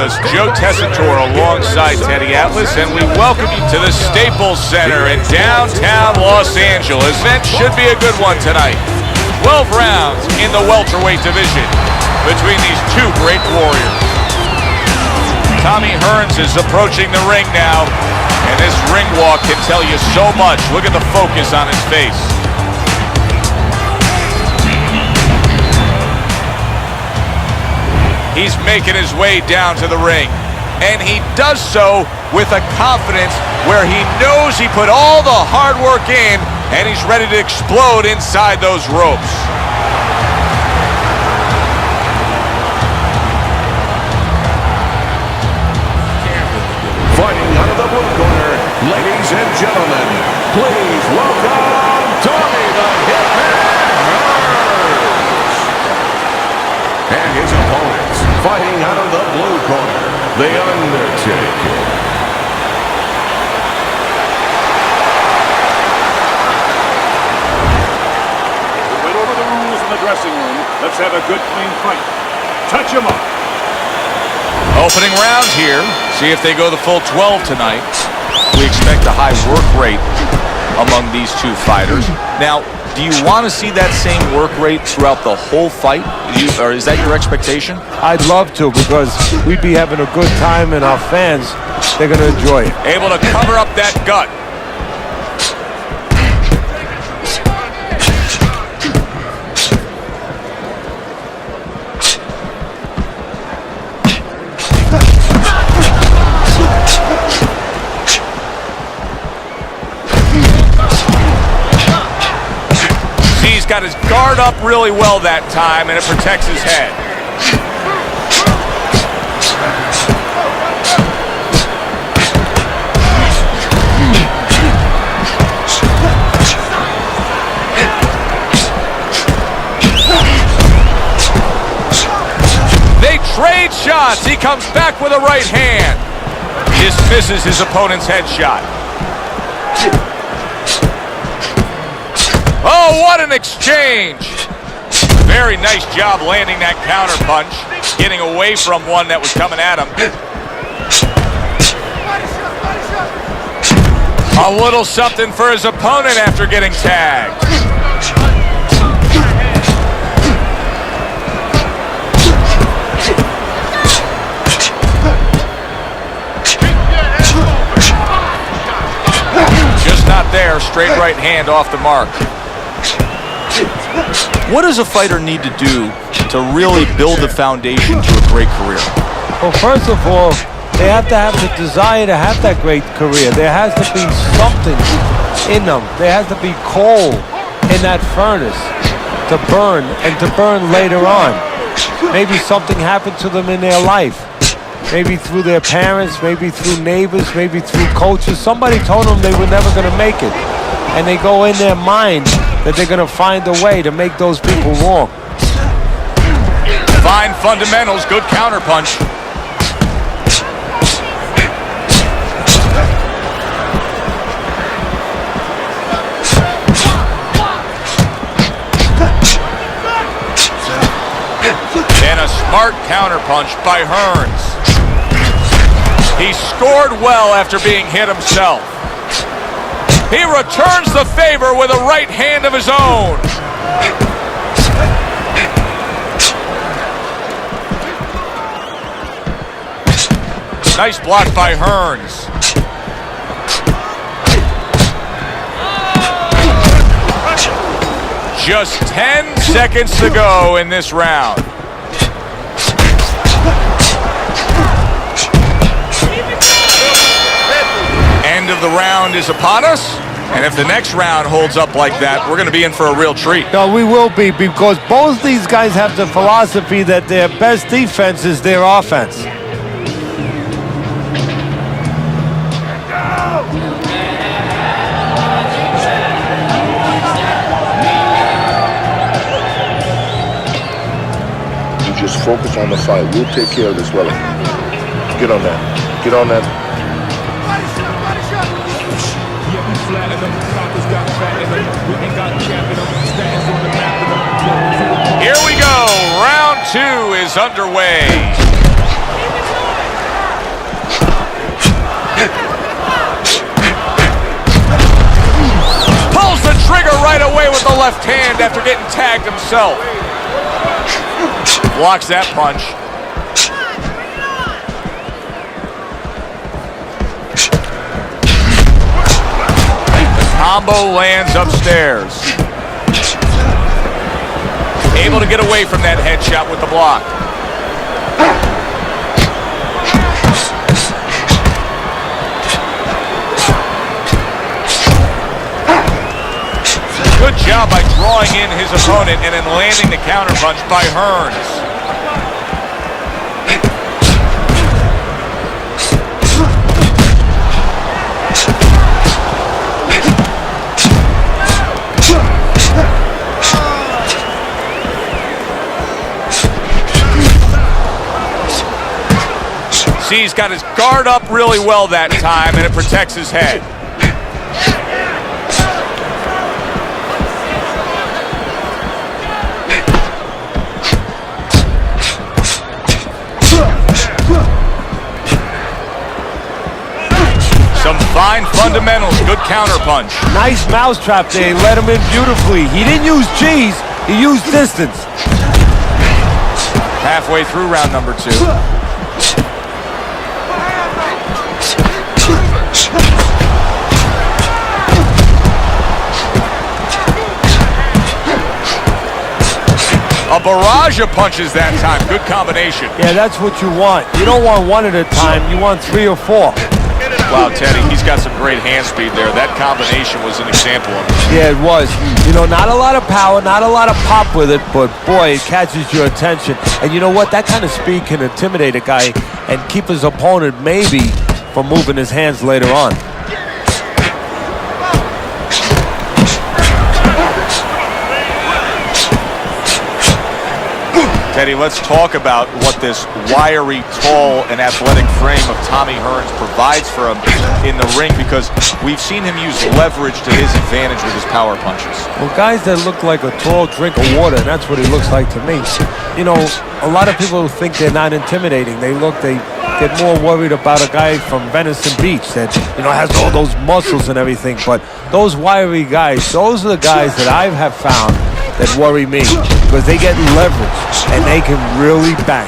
us, Joe Tessitore alongside Teddy Atlas, and we welcome you to the Staples Center in downtown Los Angeles. Event should be a good one tonight. 12 rounds in the welterweight division between these two great warriors. Tommy Hearns is approaching the ring now, and this ring walk can tell you so much. Look at the focus on his face. He's making his way down to the ring, and he does so with a confidence where he knows he put all the hard work in, and he's ready to explode inside those ropes. Fighting out of the blue corner, ladies and gentlemen, please welcome Tommy the Hitman Hearns. And his opponents, fighting out of the blue corner, The Undertaker. We went over the rules in the dressing room. Let's have a good, clean fight. Touch him up. Opening round here. See if they go the full 12 tonight. We expect a high work rate among these two fighters. Now, do you want to see that same work rate throughout the whole fight? Or is that your expectation? I'd love to, because we'd be having a good time, and our fans, they're going to enjoy it. Able to cover up that gut. He's got his guard up really well that time, and it protects his head. They trade shots. He comes back with a right hand. Dismisses his opponent's headshot. Oh, what an exchange! Very nice job landing that counter punch, getting away from one that was coming at him. A little something for his opponent after getting tagged. Just not there, straight right hand off the mark. What does a fighter need to do to really build the foundation to a great career? Well, first of all, they have to have the desire to have that great career. There has to be something in them. There has to be coal in that furnace to burn, and to burn later on. Maybe something happened to them in their life. Maybe through their parents, maybe through neighbors, maybe through coaches. Somebody told them they were never going to make it. And they go in their mind that they're going to find a way to make those people wrong. Fine fundamentals, good counterpunch. And a smart counterpunch by Hearns. He scored well after being hit himself. He returns the favor with a right hand of his own. Nice block by Hearns. Just 10 seconds to go in this round. End of the round is upon us, and if the next round holds up like that, we're going to be in for a real treat. No, we will be, because both these guys have the philosophy that their best defense is their offense. You just focus on the fight. We'll take care of this well. Get on that. Get on that. Here we go. Round two is underway. left hand after getting tagged himself. Blocks that punch. Combo lands upstairs. Able to get away from that headshot with the block. Good job by drawing in his opponent and then landing the counterpunch by Hearns. See, he's got his guard up really well that time, and it protects his head. Some fine fundamentals, good counterpunch. Nice mousetrap there, he let him in beautifully. He didn't use G's, he used distance. Halfway through round number 2. A barrage of punches that time. Good combination. Yeah, that's what you want. You don't want one at a time. You want 3 or 4. Wow, Teddy, he's got some great hand speed there. That combination was an example of it. Yeah, it was. You know, not a lot of power, not a lot of pop with it, but boy, it catches your attention. And you know what? That kind of speed can intimidate a guy and keep his opponent maybe from moving his hands later on. Teddy, let's talk about what this wiry, tall, and athletic frame of Tommy Hearns provides for him in the ring, because we've seen him use leverage to his advantage with his power punches. Well, guys that look like a tall drink of water, and that's what he looks like to me. You know, a lot of people think they're not intimidating. They get more worried about a guy from Venice Beach that, you know, has all those muscles and everything. But those wiry guys, those are the guys that I have found that worry me, because they get leverage and they can really bang.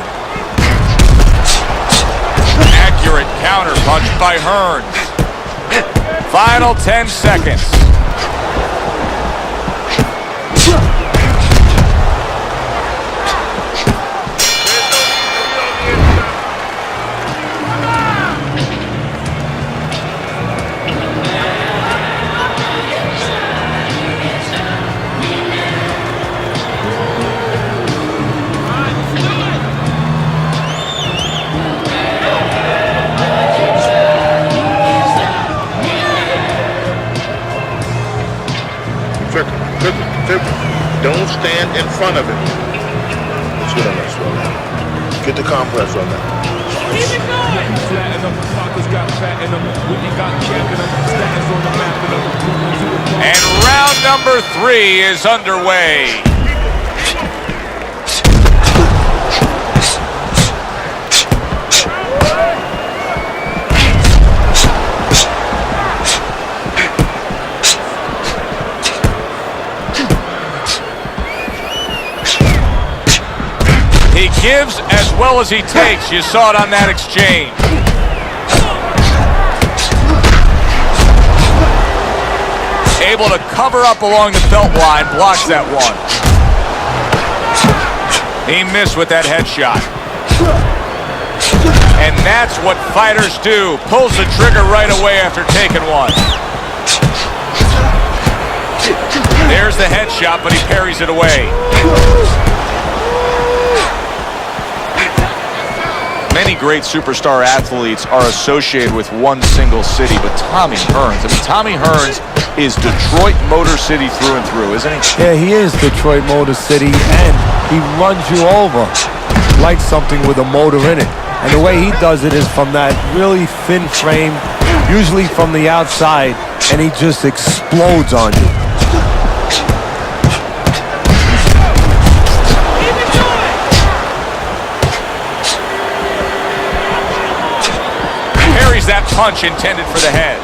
Accurate counter punch by Hearns. Final 10 seconds. Don't stand in front of him. Let's get on that swell. Get the compress on that. And round number 3 is underway. He gives as well as he takes. You saw it on that exchange. Able to cover up along the belt line, blocks that one. He missed with that headshot. And that's what fighters do. Pulls the trigger right away after taking one. There's the headshot, but he parries it away. Many great superstar athletes are associated with one single city, but Tommy Hearns, Tommy Hearns is Detroit Motor City through and through, isn't he? Yeah, he is Detroit Motor City, and he runs you over like something with a motor in it. And the way he does it is from that really thin frame, usually from the outside, and he just explodes on you. That punch intended for the head.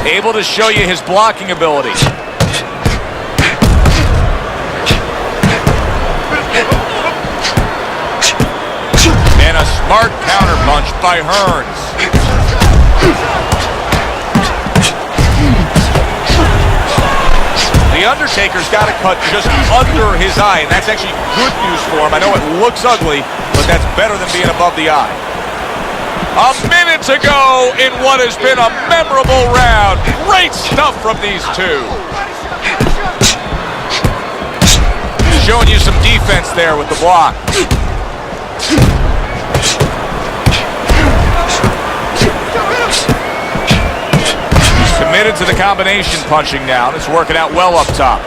Able to show you his blocking ability. And a smart counterpunch by Hearns. The Undertaker's got a cut just under his eye, and that's actually good news for him. I know it looks ugly, but that's better than being above the eye. A minute to go in what has been a memorable round. Great stuff from these two. Showing you some defense there with the block. Committed to the combination punching now. It's working out well up top.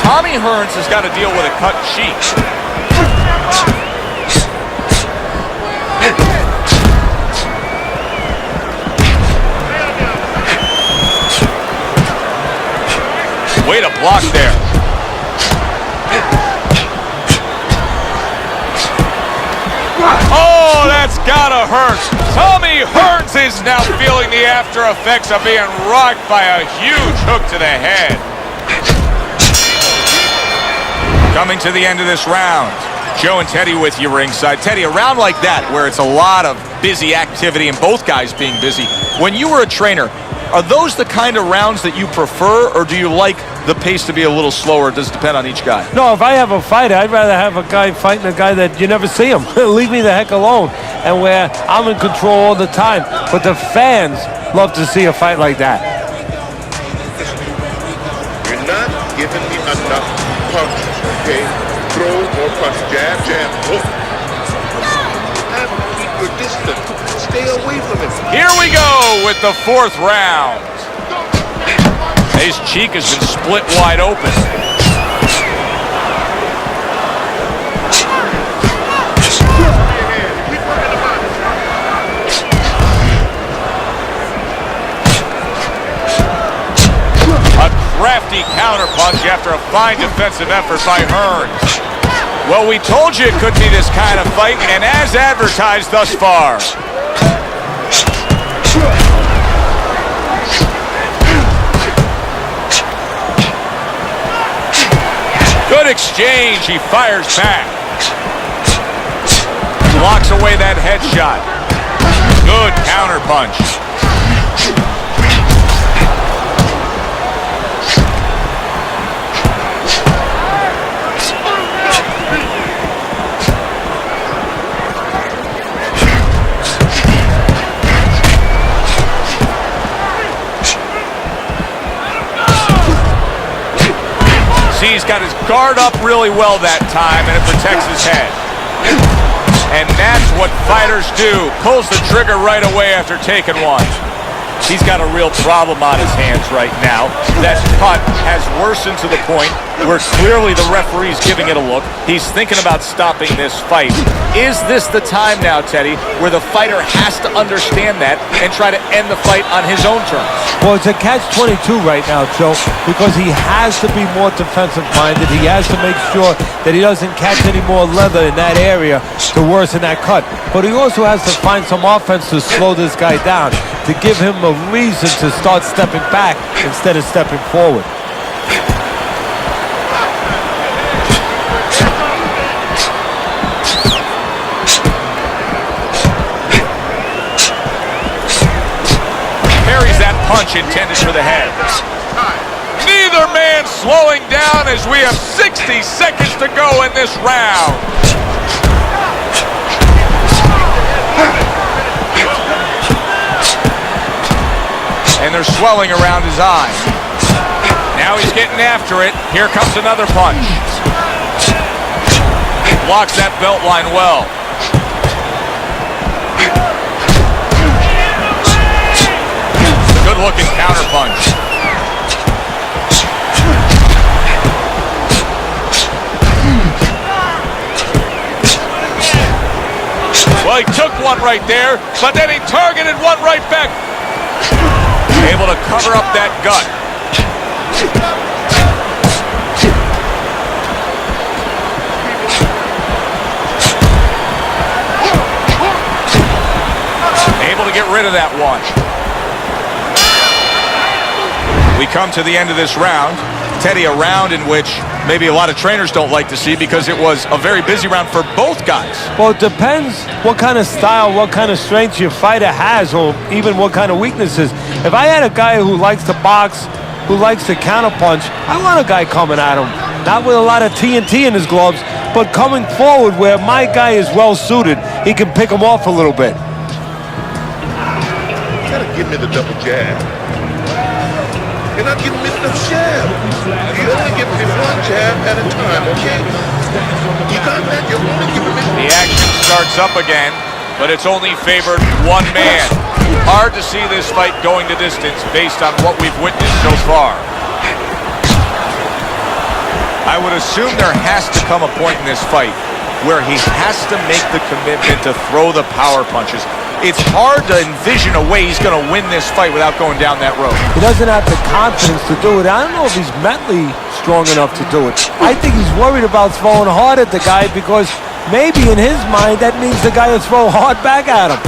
Tommy Hearns has got to deal with a cut cheek. Way to block there. Oh, that's gotta hurt. Tommy Hearns is now feeling the after effects of being rocked by a huge hook to the head. Coming to the end of this round. Joe and Teddy with you ringside. Teddy, a round like that where it's a lot of busy activity and both guys being busy. When you were a trainer, are those the kind of rounds that you prefer, or do you like the pace to be a little slower? It does depend on each guy. No, if I have a fight, I'd rather have a guy fighting a guy that you never see him. Leave me the heck alone. And where I'm in control all the time. But the fans love to see a fight like that. You're not giving me enough punches, okay? Throw more punch, jab, jab, hook. And keep your distance. Stay away from him. Here we go with the fourth round. His cheek has been split wide open. A crafty counterpunch after a fine defensive effort by Hearns. Well, we told you it could be this kind of fight, and as advertised thus far. Good exchange. He fires back. Blocks away that headshot. Good counterpunch. See, he's got his guard up really well that time, and it protects his head. And that's what fighters do. Pulls the trigger right away after taking one. He's got a real problem on his hands right now. That cut has worsened to the point where clearly the referee's giving it a look. He's thinking about stopping this fight. Is this the time now, Teddy, where the fighter has to understand that and try to end the fight on his own terms? Well, it's a catch-22 right now, Joe, because he has to be more defensive-minded. He has to make sure that he doesn't catch any more leather in that area to worsen that cut. But he also has to find some offense to slow this guy down, to give him a reason to start stepping back instead of stepping forward. Parries that punch intended for the head. Neither man slowing down as we have 60 seconds to go in this round. And they're swelling around his eye. Now he's getting after it. Here comes another punch. Blocks that belt line well. Good-looking counterpunch. Well, he took one right there, but then he targeted one right back. Able to cover up that gut. to get rid of that one. We come to the end of this round. Teddy, a round in which maybe a lot of trainers don't like to see because it was a very busy round for both guys. Well, it depends what kind of style, what kind of strength your fighter has, or even what kind of weaknesses. If I had a guy who likes to box, who likes to counterpunch, I want a guy coming at him. Not with a lot of TNT in his gloves, but coming forward where my guy is well suited. He can pick him off a little bit. You gotta give me the double jab. You're not giving me enough jab. You only give me one jab at a time, okay? You got that? You're only giving me... The action starts up again, but it's only favored one man. Hard to see this fight going the distance based on what we've witnessed so far. I would assume there has to come a point in this fight where he has to make the commitment to throw the power punches. It's hard to envision a way he's going to win this fight without going down that road. He doesn't have the confidence to do it. I don't know if he's mentally strong enough to do it. I think he's worried about throwing hard at the guy because maybe in his mind that means the guy will throw hard back at him.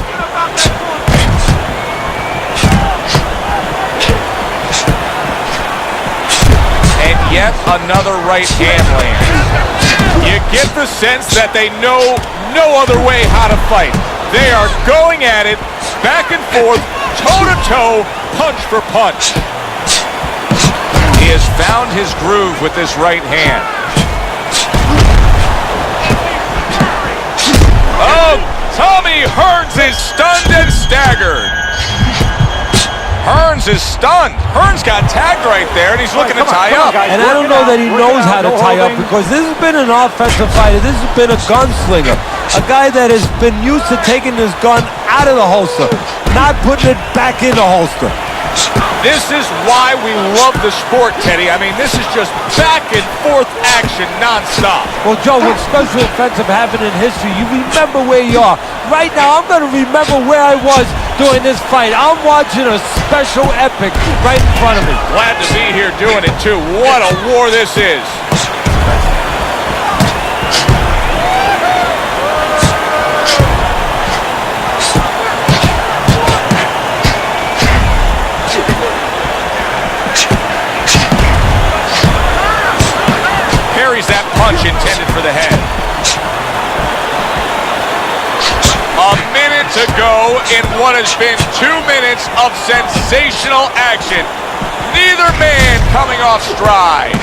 And yet another right hand lands. You get the sense that they know no other way how to fight. They are going at it, back and forth, toe-to-toe, punch for punch. He has found his groove with this right hand. Oh, Tommy Hearns is stunned and staggered. Hearns is stunned. Hearns got tagged right there, and he's looking to tie up. And I don't know that he knows how to tie up because this has been an offensive fighter. This has been a gunslinger. A guy that has been used to taking his gun out of the holster, not putting it back in the holster. This is why we love the sport, Teddy. I mean, this is just back and forth action nonstop. Well, Joe, with special offensive happened in history, you remember where you are. Right now, I'm going to remember where I was during this fight. I'm watching a special epic right in front of me. Glad to be here doing it, too. What a war this is. That punch intended for the head. A minute to go in what has been 2 minutes of sensational action. Neither man coming off stride.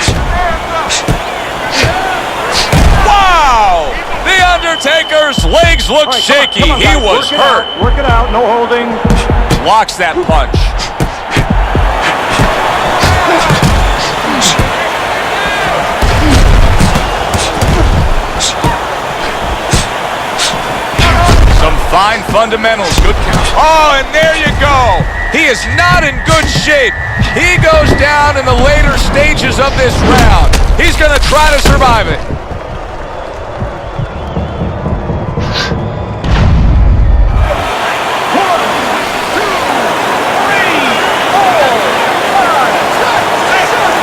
Wow! The Undertaker's legs look shaky. He was hurt. Work it out, no holding. Blocks that punch. Fine fundamentals, good count. Oh, and there you go. He is not in good shape. He goes down in the later stages of this round. He's going to try to survive it.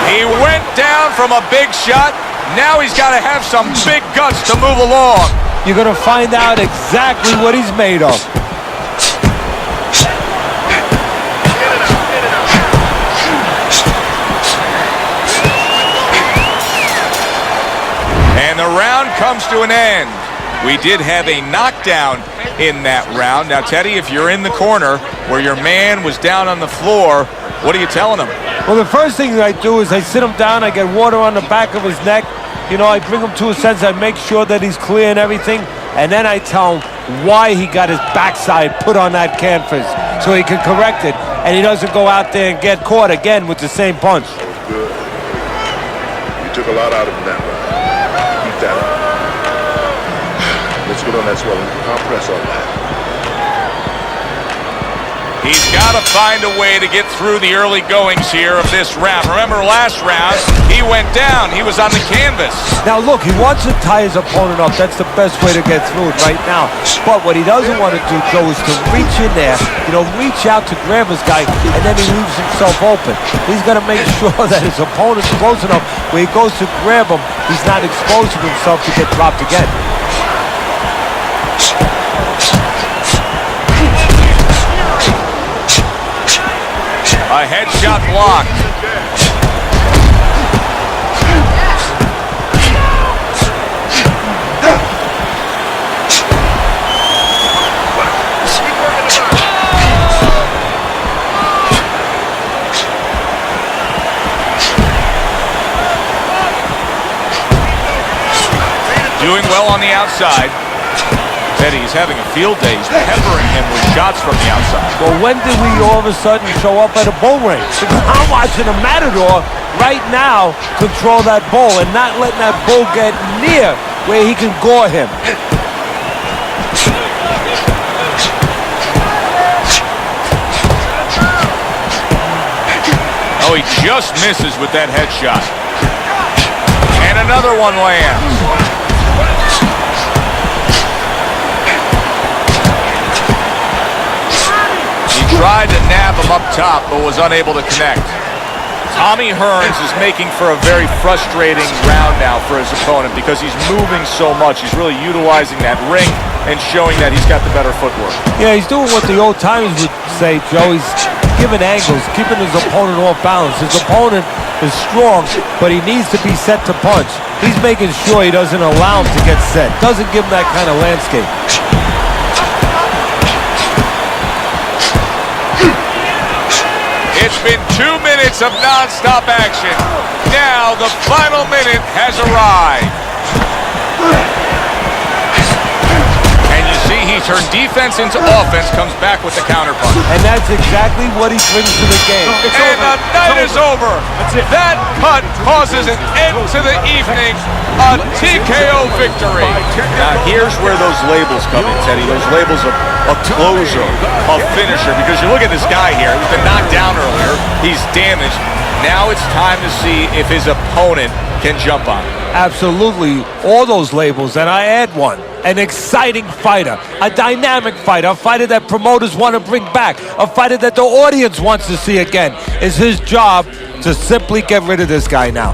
He went down from a big shot. Now he's got to have some big guts to move along. You're going to find out exactly what he's made of. And the round comes to an end. We did have a knockdown in that round. Now, Teddy, if you're in the corner where your man was down on the floor, what are you telling him? Well, the first thing I do is I sit him down, I get water on the back of his neck. You know, I bring him to a sense, I make sure that he's clear and everything, and then I tell him why he got his backside put on that canvas so he can correct it, and he doesn't go out there and get caught again with the same punch. Good. You took a lot out of him that round. Keep that up. Let's get on that swelling. I'll press on that. He's got to find a way to get through the early goings here of this round. Remember last round, he went down. He was on the canvas. Now, look, he wants to tie his opponent up. That's the best way to get through it right now. But what he doesn't want to do, Joe, is to reach in there, reach out to grab his guy, and then he leaves himself open. He's got to make sure that his opponent's close enough where he goes to grab him, he's not exposing himself to get dropped again. A headshot blocked. Doing well on the outside. Teddy, he's having a field day. He's peppering him with shots from the outside. Well, when did we all of a sudden show up at a bull ring? I'm watching a matador right now control that bull and not letting that bull get near where he can gore him. Oh, he just misses with that headshot. And another one lands. Tried to nab him up top, but was unable to connect. Tommy Hearns is making for a very frustrating round now for his opponent because he's moving so much. He's really utilizing that ring and showing that he's got the better footwork. Yeah, he's doing what the old timers would say, Joe. He's giving angles, keeping his opponent off balance. His opponent is strong, but he needs to be set to punch. He's making sure he doesn't allow him to get set. Doesn't give him that kind of landscape. It's been 2 minutes of non-stop action. Now the final minute has arrived. And you see he turned defense into offense, comes back with the counterpunch. And that's exactly what he brings to the game. And the night is over. That cut causes an end to the evening. A TKO victory. Now here's where those labels come in, Teddy. Those labels of a closer, a finisher. Because you look at this guy here. He's been knocked down earlier. He's damaged. Now it's time to see if his opponent can jump on him. Absolutely. All those labels, and I add one. An exciting fighter, a dynamic fighter, a fighter that promoters want to bring back, a fighter that the audience wants to see again. It's his job to simply get rid of this guy now.